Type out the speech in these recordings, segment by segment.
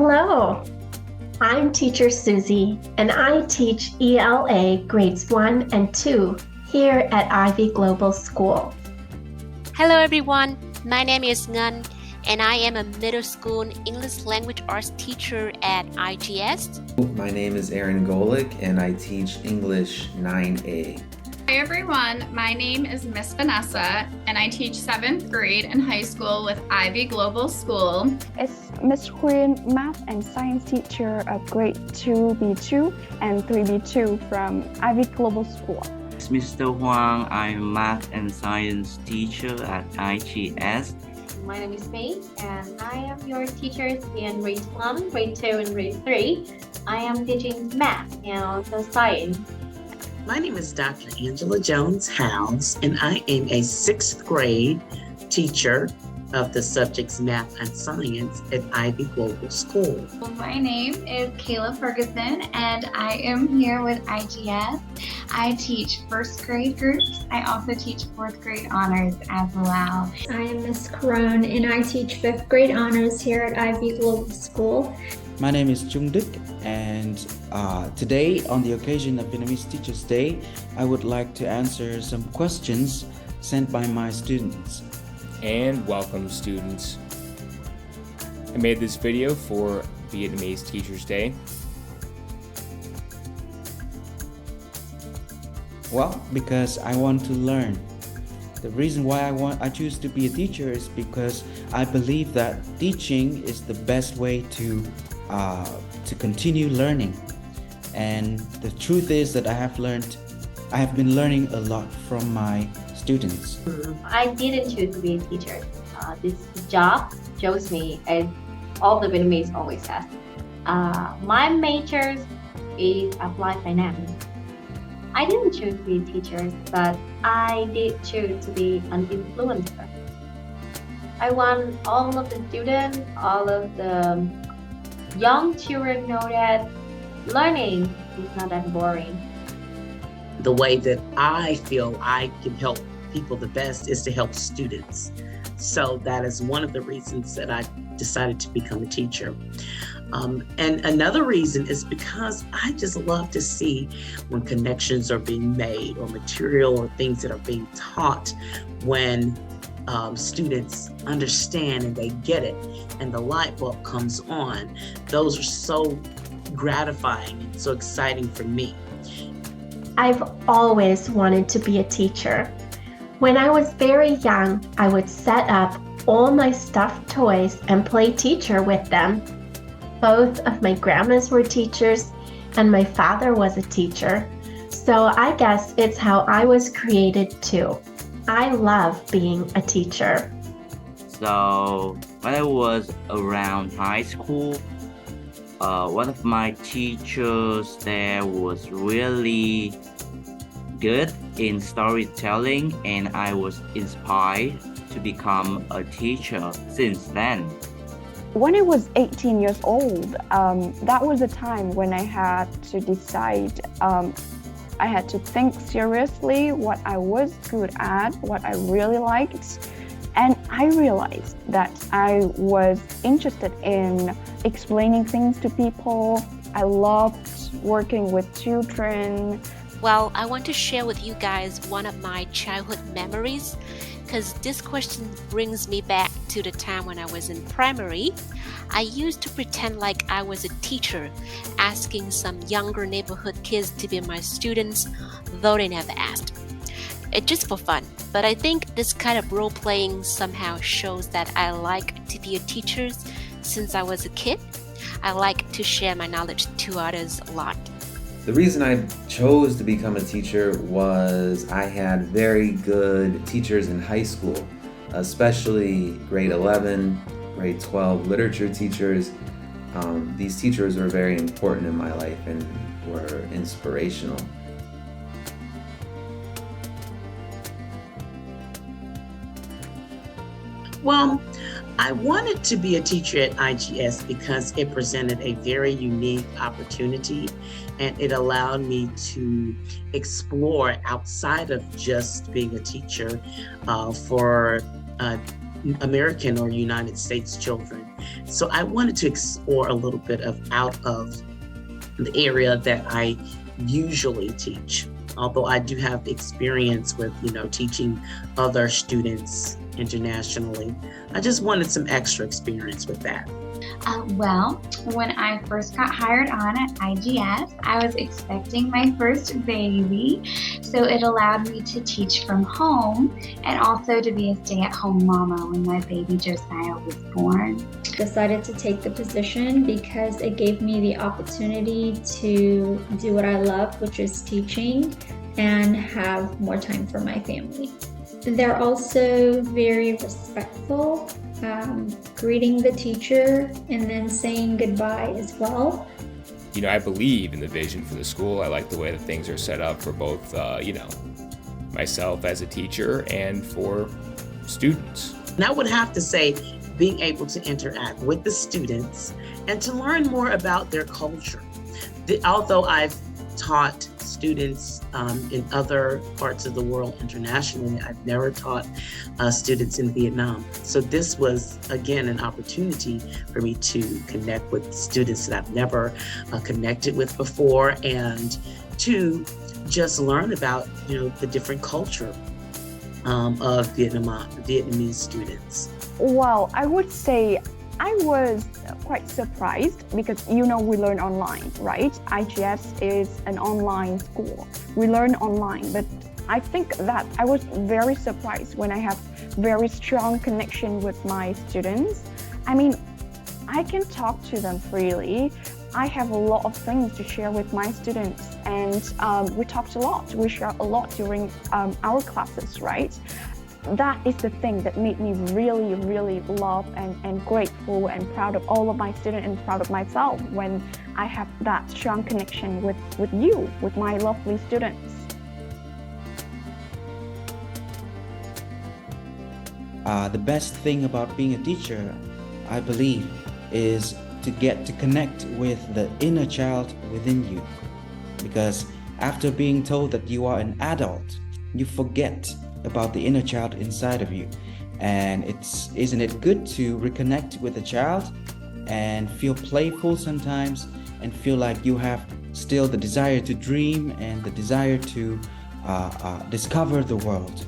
Hello, I'm teacher Susie, and I teach ELA grades 1 and 2 here at Ivy Global School. Hello everyone, my name is Ngan, and I am a middle school English language arts teacher at IGS. My name is Aaron Golick, and I teach English 9A. Hi everyone, my name is Miss Vanessa, and I teach 7th grade in high school with Ivy Global School. It's Miss Queen, math and science teacher of grade 2B2 and 3B2 from Ivy Global School. It's Mr. Huang, I'm math and science teacher at IGS. My name is May, and I am your teacher in grade 1, grade 2, and grade 3. I am teaching math and also science. My name is Dr. Angela Jones-House, and I am a 6th grade teacher of the subjects math and science at Ivy Global School. My name is Kayla Ferguson, and I am here with IGS. I teach 1st grade groups. I also teach 4th grade honors as well. I am Miss Caron, and I teach 5th grade honors here at Ivy Global School. My name is Trung Đức, and today, on the occasion of Vietnamese Teachers Day, I would like to answer some questions sent by my students. And welcome, students. I made this video for Vietnamese Teachers Day. Well, because I want to learn. The reason why I choose to be a teacher is because I believe that teaching is the best way to continue learning. And the truth is that I have been learning a lot from my students. I didn't choose to be a teacher. This job chose me, as all the Vietnamese always says. My major is applied finance. I didn't choose to be a teacher, but I did choose to be an influencer. I want all of the students, all of the young children know that learning is not that boring. The way that I feel I can help people the best is to help students. So that is one of the reasons that I decided to become a teacher. And another reason is because I just love to see when connections are being made or material or things that are being taught when students understand and they get it and the light bulb comes on. Those are so gratifying and so exciting for me. I've always wanted to be a teacher. When I was very young, I would set up all my stuffed toys and play teacher with them. Both of my grandmas were teachers, and my father was a teacher. So I guess it's how I was created too. I love being a teacher. So when I was around high school, one of my teachers there was really good in storytelling, and I was inspired to become a teacher since then. When I was 18 years old, that was a time when I had to decide. I had to think seriously what I was good at, what I really liked. And I realized that I was interested in explaining things to people. I loved working with children. Well, I want to share with you guys one of my childhood memories, because this question brings me back to the time when I was in primary. I used to pretend like I was a teacher, asking some younger neighborhood kids to be my students, though they never asked. It's just for fun, but I think this kind of role-playing somehow shows that I like to be a teacher since I was a kid. I like to share my knowledge to others a lot. The reason I chose to become a teacher was I had very good teachers in high school, especially grade 11, grade 12 literature teachers. These teachers were very important in my life and were inspirational. Well, I wanted to be a teacher at IGS because it presented a very unique opportunity, and it allowed me to explore outside of just being a teacher for American or United States children. So I wanted to explore a little bit of out of the area that I usually teach. Although I do have experience with, teaching other students internationally, I just wanted some extra experience with that. Well, when I first got hired on at IGS, I was expecting my first baby, so it allowed me to teach from home and also to be a stay-at-home mama when my baby Josiah was born. Decided to take the position because it gave me the opportunity to do what I love, which is teaching, and have more time for my family. They're also very respectful, greeting the teacher and then saying goodbye as well. I believe in the vision for the school. I like the way that things are set up for both, myself as a teacher and for students. And I would have to say, being able to interact with the students and to learn more about their culture. Although I've taught students in other parts of the world internationally, I've never taught students in Vietnam. So this was, again, an opportunity for me to connect with students that I've never connected with before, and to just learn about, the different culture of Vietnamese students. Well, I would say I was quite surprised because, we learn online, right? IGS is an online school. We learn online, but I think that I was very surprised when I have very strong connection with my students. I mean, I can talk to them freely. I have a lot of things to share with my students, and we talked a lot. We shared a lot during our classes, right? That is the thing that made me really, really love and grateful and proud of all of my students and proud of myself when I have that strong connection with you, with my lovely students. The best thing about being a teacher, I believe, is to get to connect with the inner child within you. Because after being told that you are an adult, you forget about the inner child inside of you. And isn't it good to reconnect with the child and feel playful sometimes and feel like you have still the desire to dream and the desire to discover the world?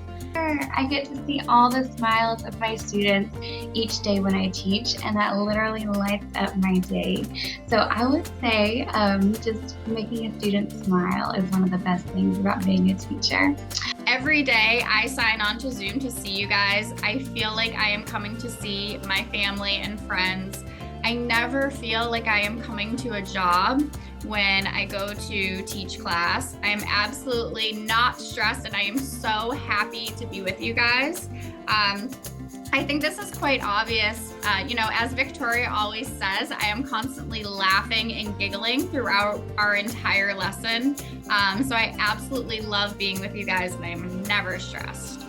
I get to see all the smiles of my students each day when I teach, and that literally lights up my day. So I would say just making a student smile is one of the best things about being a teacher. Every day I sign on to Zoom to see you guys. I feel like I am coming to see my family and friends. I never feel like I am coming to a job when I go to teach class. I am absolutely not stressed, and I am so happy to be with you guys. I think this is quite obvious. As Victoria always says, I am constantly laughing and giggling throughout our entire lesson. So I absolutely love being with you guys, and I'm never stressed.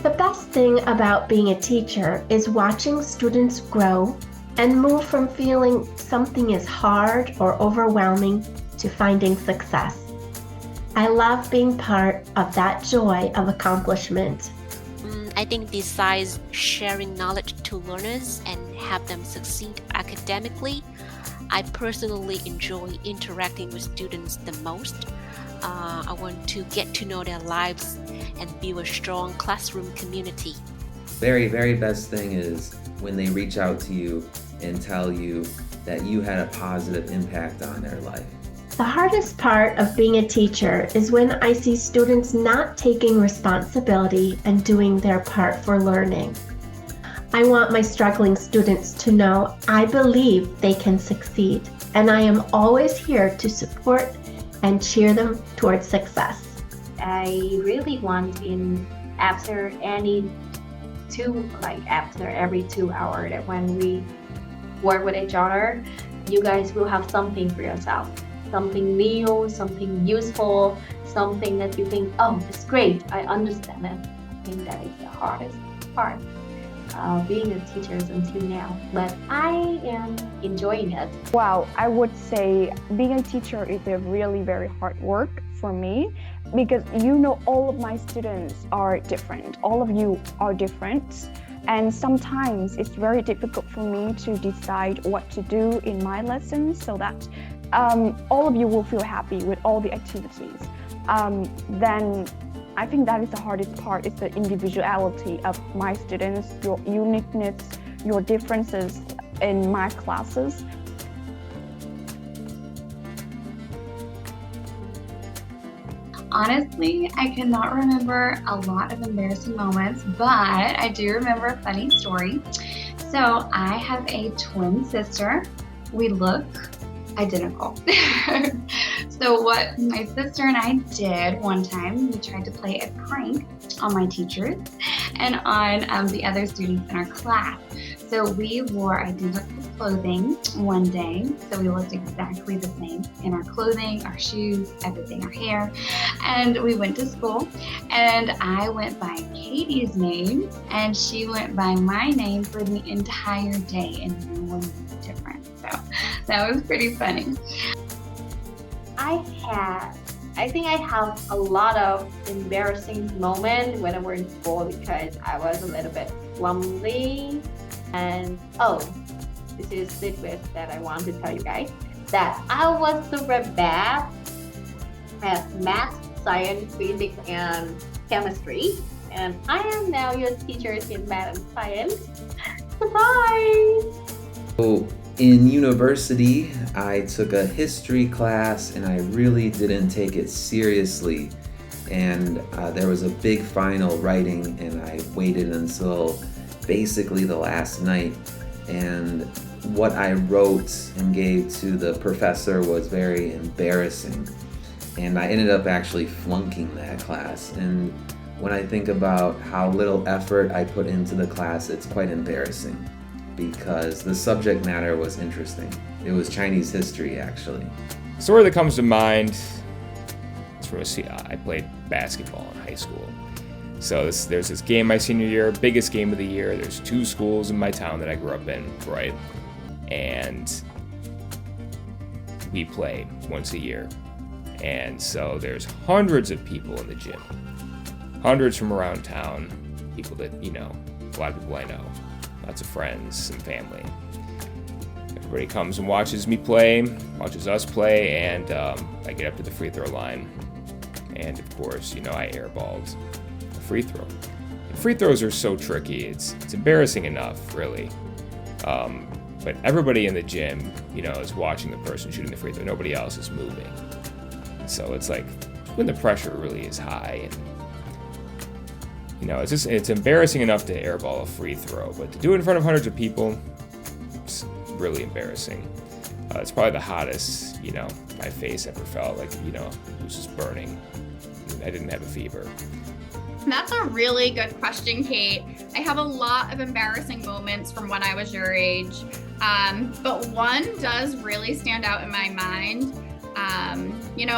The best thing about being a teacher is watching students grow and move from feeling something is hard or overwhelming to finding success. I love being part of that joy of accomplishment. I think besides sharing knowledge to learners and have them succeed academically, I personally enjoy interacting with students the most. I want to get to know their lives and build a strong classroom community. Very, very best thing is when they reach out to you and tell you that you had a positive impact on their life. The hardest part of being a teacher is when I see students not taking responsibility and doing their part for learning. I want my struggling students to know I believe they can succeed, and I am always here to support and cheer them towards success. I really want after every 2 hours that when we work with each other, you guys will have something for yourself. Something new, something useful, something that you think, oh, it's great, I understand it. I think that is the hardest part being a teacher until now, but I am enjoying it. Wow, I would say being a teacher is a really very hard work for me because all of my students are different. All of you are different. And sometimes it's very difficult for me to decide what to do in my lessons so that all of you will feel happy with all the activities. Then I think that is the hardest part, is the individuality of my students, your uniqueness, your differences in my classes. Honestly, I cannot remember a lot of embarrassing moments, but I do remember a funny story. So I have a twin sister. We look identical. So what my sister and I did one time, we tried to play a prank on my teachers and on the other students in our class. So we wore identical clothing one day. So we looked exactly the same in our clothing, our shoes, everything, our hair. And we went to school, and I went by Katie's name and she went by my name for the entire day, and no one knew the difference. So that was pretty funny. I think I have a lot of embarrassing moments when I was in school because I was a little bit clumsy. And this is the twist that I want to tell you guys, that I was super bad at math, science, physics, and chemistry. And I am now your teacher in math and science. Bye! So in university, I took a history class and I really didn't take it seriously. And there was a big final writing, and I waited until basically the last night. And what I wrote and gave to the professor was very embarrassing. And I ended up actually flunking that class. And when I think about how little effort I put into the class, it's quite embarrassing because the subject matter was interesting. It was Chinese history, actually. Story that comes to mind is from I played basketball in high school. So there's this game my senior year, biggest game of the year. There's 2 schools in my town that I grew up in, right? And we play once a year. And so there's hundreds of people in the gym. Hundreds from around town. People that, a lot of people I know. Lots of friends, some family. Everybody comes and watches me play, watches us play, and I get up to the free throw line. And of course, I airballed a free throw. And free throws are so tricky. It's embarrassing enough, really. But everybody in the gym, is watching the person shooting the free throw. Nobody else is moving. So it's like when the pressure really is high, and it's embarrassing enough to airball a free throw, but to do it in front of hundreds of people, it's really embarrassing. It's probably the hottest, my face ever felt. Like, it was just burning. I didn't have a fever. That's a really good question, Kate. I have a lot of embarrassing moments from when I was your age, but one does really stand out in my mind.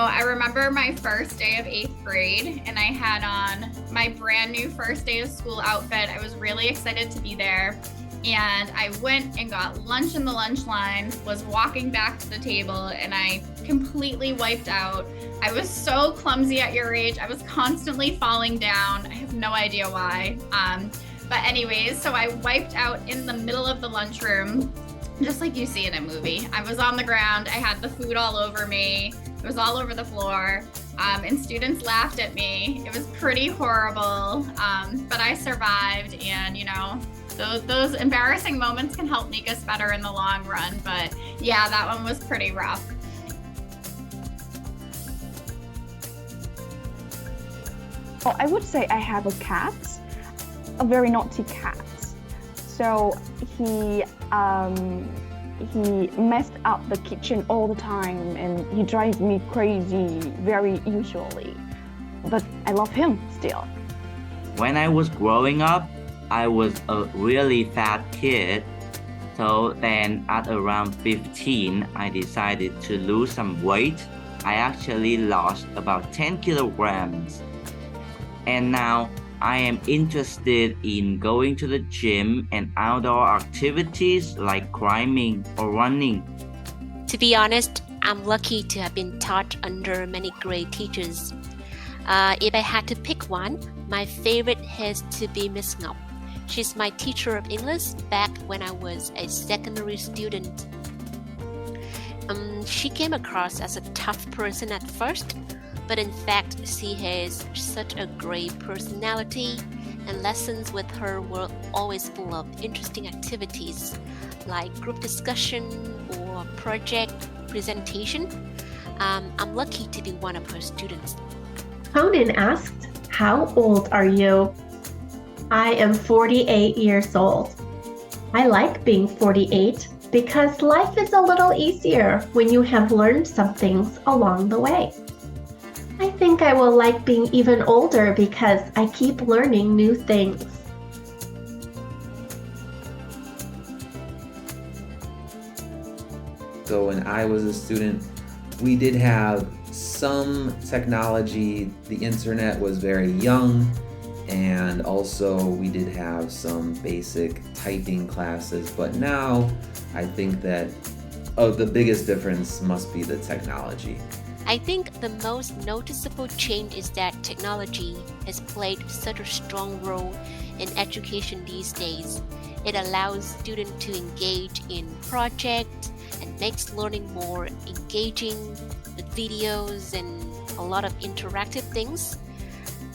I remember my first day of 8th grade, and I had on my brand new first day of school outfit. I was really excited to be there, and I went and got lunch in the lunch line, was walking back to the table, and I completely wiped out. I was so clumsy at your age. I was constantly falling down. I have no idea why. But anyways, so I wiped out in the middle of the lunchroom, just like you see in a movie. I was on the ground. I had the food all over me. It was all over the floor. And students laughed at me. It was pretty horrible. But I survived, and those embarrassing moments can help make us better in the long run. But yeah, that one was pretty rough. Well, I would say I have a cat, a very naughty cat. So he messed up the kitchen all the time, and he drives me crazy very usually. But I love him still. When I was growing up, I was a really fat kid. So then at around 15, I decided to lose some weight. I actually lost about 10 kilograms. And now I am interested in going to the gym and outdoor activities like climbing or running. To be honest, I'm lucky to have been taught under many great teachers. If I had to pick one, my favorite has to be Miss Ngọc. She's my teacher of English back when I was a secondary student. She came across as a tough person at first, but in fact, she has such a great personality, and lessons with her were always full of interesting activities like group discussion or project presentation. I'm lucky to be one of her students. Conan asked, "How old are you?" I am 48 years old. I like being 48 because life is a little easier when you have learned some things along the way. I think I will like being even older because I keep learning new things. So when I was a student, we did have some technology. The internet was very young, and also we did have some basic typing classes. But now I think that the biggest difference must be the technology. I think the most noticeable change is that technology has played such a strong role in education these days. It allows students to engage in projects and makes learning more engaging with videos and a lot of interactive things.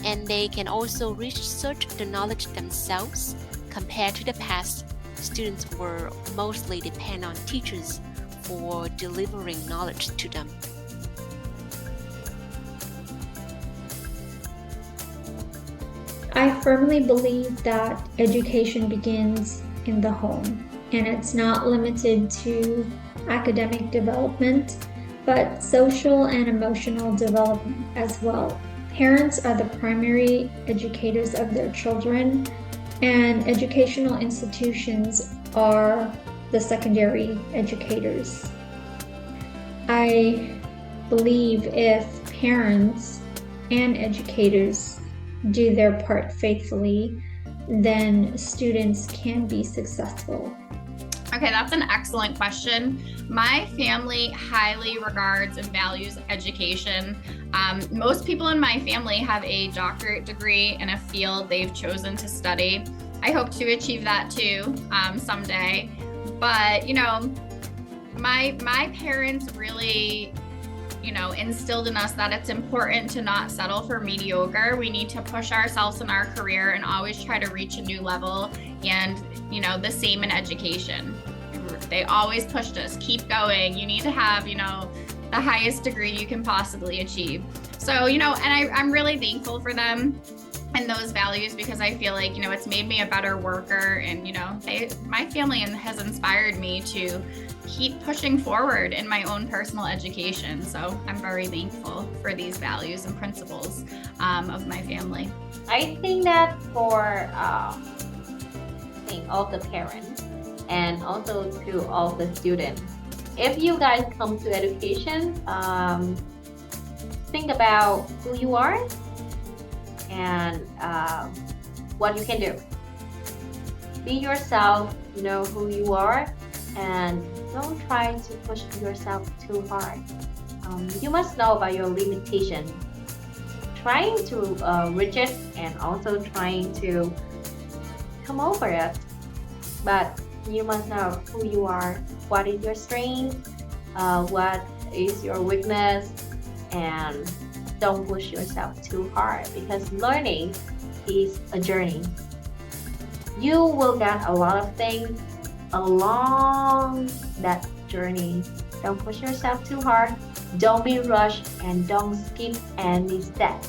And they can also research the knowledge themselves. Compared to the past, students were mostly depend on teachers for delivering knowledge to them. I firmly believe that education begins in the home, and it's not limited to academic development, but social and emotional development as well. Parents are the primary educators of their children, and educational institutions are the secondary educators. I believe if parents and educators do their part faithfully, then students can be successful. Okay, that's an excellent question. My family highly regards and values education. Most people in my family have a doctorate degree in a field they've chosen to study. I hope to achieve that too someday. But, my parents really, instilled in us that it's important to not settle for mediocre. We need to push ourselves in our career and always try to reach a new level. And, the same in education. They always pushed us, keep going. You need to have, the highest degree you can possibly achieve. So, and I'm really thankful for them and those values, because I feel like, it's made me a better worker, and, my family has inspired me to keep pushing forward in my own personal education. So I'm very thankful for these values and principles of my family. I think that for all the parents and also to all the students, if you guys come to education, think about who you are and what you can do. Be yourself, know who you are, and don't try to push yourself too hard. You must know about your limitation. Trying to reach it and also trying to come over it. But you must know who you are, what is your strength, what is your weakness, and don't push yourself too hard, because learning is a journey. You will get a lot of things along that journey. Don't push yourself too hard, don't be rushed, and don't skip any steps.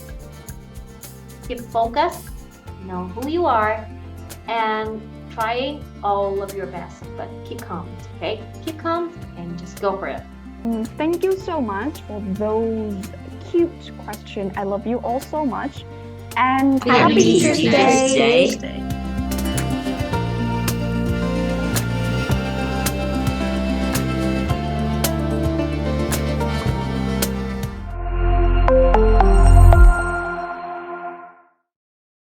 Keep focused, know who you are, and try all of your best, but keep calm, okay? Keep calm and just go for it. Thank you so much for those cute questions. I love you all so much. And Happy Teacher's Day. Day.